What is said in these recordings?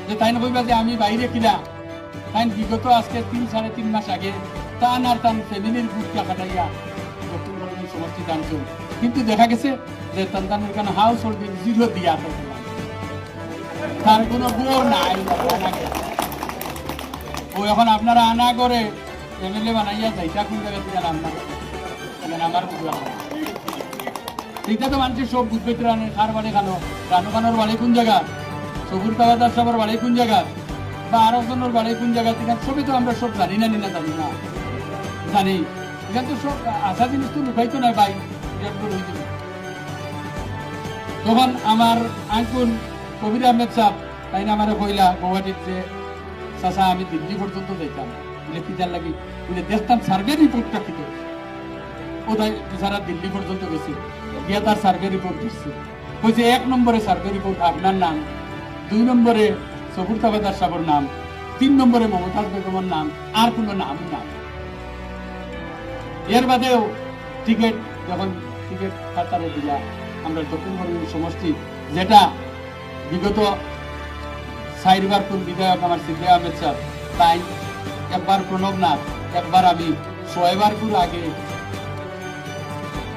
যে তাই না কইবা যে আমি বাইরে কিনা তাই বিগত আজকে 3-3.5 মাস আগে টান আর টান ফ্যামিলির ভূমিকা কাটাইয়া দক্ষিণ বরগুনা সমষ্টি জানতো, কিন্তু দেখা গেছে যে তান্তানের কেন হাউস হোল্ডিং 0 দিয়া তার কোনো গুণ নাই। ও এখন আপনারা আনা করে এমএলএ বানাইয়া যাইতা কোন জায়গা থেকে রান্না আমার এইটা তো মানুষের সব বুঝবে খার বাড়ি খানো রানু খানোর বাড়ি কোন জায়গা, সবুর কাবাদার সবার বাড়ি কোন জায়গা, বা আরো জনের বাড়ি কোন জায়গা থেকে সবই তো আমরা সব জানি না জানি না জানি। এখান তো সব আসা জিনিস তো লুকাইতো না ভাই। তখন আমার আঙ্কুল কবির আহমেদ সাহেব তাই না আমার কইলা গৌহাটির যে চাচা আমি দিল্লি পর্যন্ত যাইতাম বলে কিতার লাগি বলে দেখতাম সার্ভে রিপোর্টটা কি ও তাই সারা দিল্লি পর্যন্ত গেছি গিয়া তার সার্ভে রিপোর্ট দিচ্ছি বলছে 1 নম্বরে সার্ভে রিপোর্ট আপনার নাম, 2 নম্বরে সবুর তাবাদার সাহেবের নাম, 3 নম্বরে মমতাজ বেগমের নাম, আর কোনো নাম নাই। এর বাদেও টিকিট যখন টিকিট কাতারে দিলা আমরা দক্ষিণ বরগুনা সমষ্টি যেটা বিগত 4বার পূর্ব বিধায়ক আমার সিদ্দিক আহমেদ সাহেব তাই একবার প্রণবনাথ একবার আমি 6বার পূর্ব আগে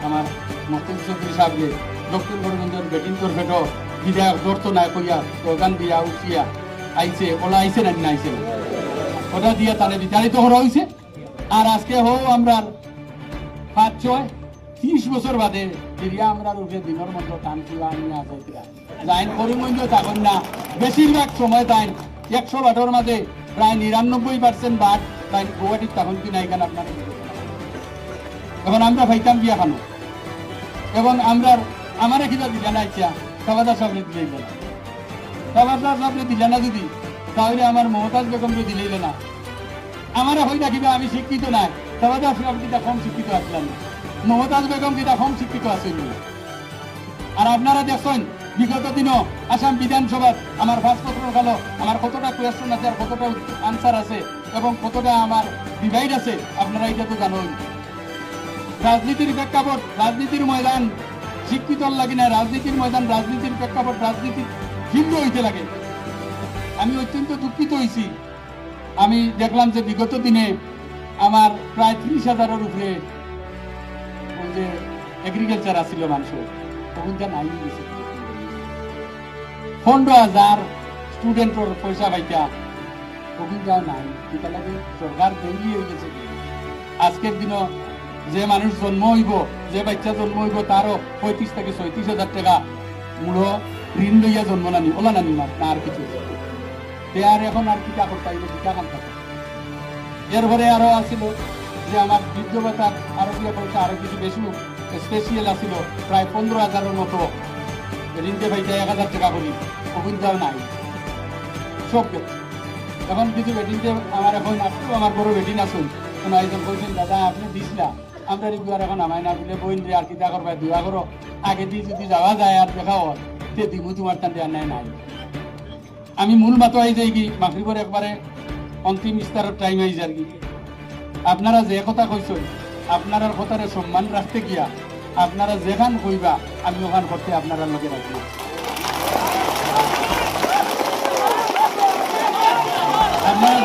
আমার মস্তিক চৌধুরী সাহেবকে দক্ষিণ বরগুনার ব্যাটিং করবে তো বিধায়ক ধরতো না কইয়া স্লোগান দিয়া উঠিয়া আইছে ওলা আইছে না আইছে ওটা দিয়া তাহলে বিতাড়িত করা হয়েছে। আর আজকে হো আমরা 5-6-30 বছর বাদে ফিরিয়া আমরা উঠে দিনের মধ্যে টান তুলা নিয়ে আসাইতে লাইন করিমগঞ্জ থাকুন না বেশিরভাগ সময় তাই 100 বাটের মাঝে প্রায় 99% বাট তাই গৌহাটির তখন কি নাই কেন আপনার এখন আমরা ভাইতাম বিয়া খানো এবং আমরা আমারে কিনা দিলে না ইচ্ছা তাবাদার সামনে দিলেই না, তাবাদার সামনে দিলে না যদি তাহলে আমার মমতাজ বেগমকে দিলেই না। আমার হই না কিনা আমি শিক্ষিত নাই, তাবাদার সাহেব কিনা কম শিক্ষিত আসলাম, মমতাজ বেগম কিনা কম শিক্ষিত আছেন। আর আপনারা দেখছেন বিগত দিনও আসাম বিধানসভার আমার ভাষপত্র গেলো আমার কতটা কোয়েশ্চন আছে আর কতটা আনসার আছে এবং কতটা আমার ডিভাইড আছে আপনারা এটা তো জানেন। রাজনীতির প্রেক্ষাপট রাজনীতির ময়দান শিক্ষিত লাগে না, রাজনীতির ময়দান রাজনীতির প্রেক্ষাপট রাজনীতির ভিন্ন হইতে লাগে। আমি অত্যন্ত দুঃখিত হয়েছি, আমি দেখলাম যে বিগত দিনে আমার প্রায় 30,000-এর উপরে ওই যে এগ্রিকালচার আসছিল মানুষের তখন যা নাই গেছে 15,000 স্টুডেন্টর পয়সা পাইতা তখন যা নাই এটা লাগে সরকার দেরি হয়ে গেছে। আজকের দিনও যে মানুষ জন্ম হইব যে বাচ্চা জন্ম হইব তারও 35,000-36,000 টাকা মূল ঋণ লইয়া জন্ম নানি ওলা নানি না আর কিছু আর এখন আর কিটা করতে হইব কিটা কাম থাকে। এরপরে আরো আসছিল যে আমার বৃদ্ধ ভাতার আরো দিয়ে পয়সা আরো কিছু বেশি স্পেশিয়াল আসছিল প্রায় 15,000-এর মতো ঋণকে ভাইটা 1,000 টাকা করি অভিজ্ঞতাও নাই সব ক্ষেত্রে। এখন কিছু বেটিনকে আমার এখন আসলো আমার বড় বেটিন আসুন কোনো একজন বলছেন দাদা আপনি দিসলা আমরা রেগুলার এখন আমায় না বলে বইন রে আর কিতা করবা দুয়া করো আগে দিয়ে যদি যাওয়া যায় আর দেখা হয় তে দিমু তোমার টান দেওয়ার নাই নাই। আমি মূল মাতো আই যাই কি মাগরিবের একবারে অন্তিম ইস্তারের টাইম আই যার কি আপনারা যে কথা কইছেন আপনার কথারে সম্মান রাখতে গিয়া আপনারা যেখান কইবা আমি ওখান করতে আপনারা লগে রাখবো। আপনারা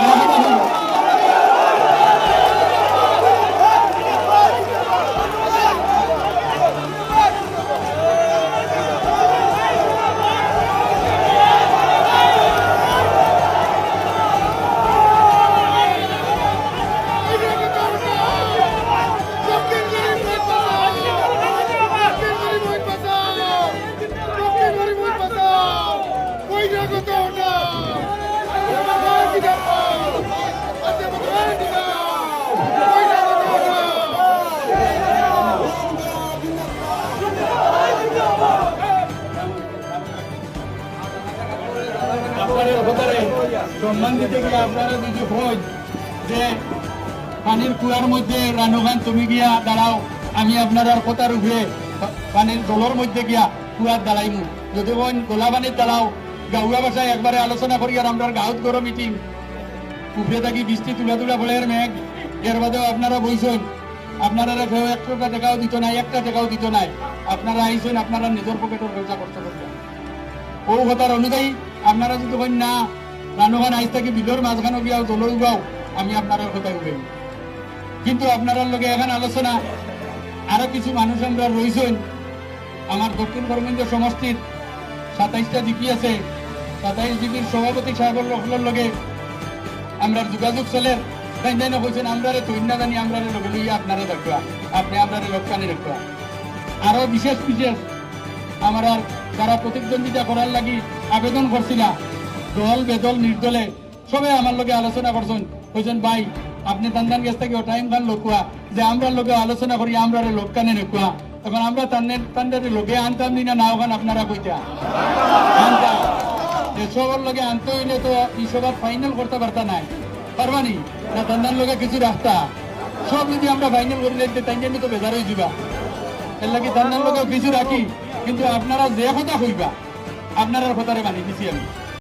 সম্মান দিতে গিয়ে আপনারা যদি হয় যে পানির কুয়ার মধ্যে রানু খান তুমি গিয়া দাঁড়াও আমি আপনার কথার উপরে পানির জলের মধ্যে গিয়া কুয়ার দাঁড়াইমু, যদি গোলা পানির দাঁড়াও গাঁয়া ভাষায় একবারে আলোচনা করি আর আমরা গাঁত করো মিটিং উপরে থাকি বৃষ্টি তুলা তুলা ফলের মেঘ এর বাদেও আপনারা বইছেন আপনারা কেউ 100 টাকাও দিত নাই 1 টাকাও দিত নাই আপনারা আইছেন আপনারা নিজের পকেটের পয়সা খরচ করতেন। ও কথার অনুযায়ী আপনারা যদি বলেন না রানুখান আইস থাকি বিলর মাঝখানে গিয়াও জল উগাও আমি আপনার কথা উগাই কিন্তু আপনার লগে এখন আলোচনা আরো কিছু মানুষ আমরা রয়েছেন আমার দক্ষিণ কর্মীন্দ্র সমষ্টির 27টা জিপি আছে 27 জিপির সভাপতি সাহেবের লগে আমরা যোগাযোগ চলে তাই না কইছেন আমরা তৈরি না জানি আমরা লগে লইয়া আপনারা দেখবা আপনি আমরা লোকসানি রাখবা আরো বিশেষ বিশেষ আমার আর যারা প্রতিদ্বন্দ্বিতা করার লাগি আবেদন করছিল দল বেদল নির্দলে সবাই আমার লগে আলোচনা করছেন কইছেন ভাই আপনি তান্দান গেছ থেকে টাইম খান লোকুয়া যে আমরা লোকে আলোচনা করি আমরা লোককানে নেকুয়া এখন আমরা তান্ডারে লোকে আনতাম নি না ওখান আপনারা কইতা আনতাম এসবের লগে আনতে হইলে তো ইসবার ফাইনাল করতে পারতা নাই পারবানি না তান্দার লগে কিছু রাস্তা সব যদি আমরা ফাইনাল করে দিতে তাই জন্য তো বেজার হয়ে যাবা এর লাগে তান্দার লগে কিছু রাখি কিন্তু আপনারা যে কথা কইবা আপনার কথারে মানি দিছি আমি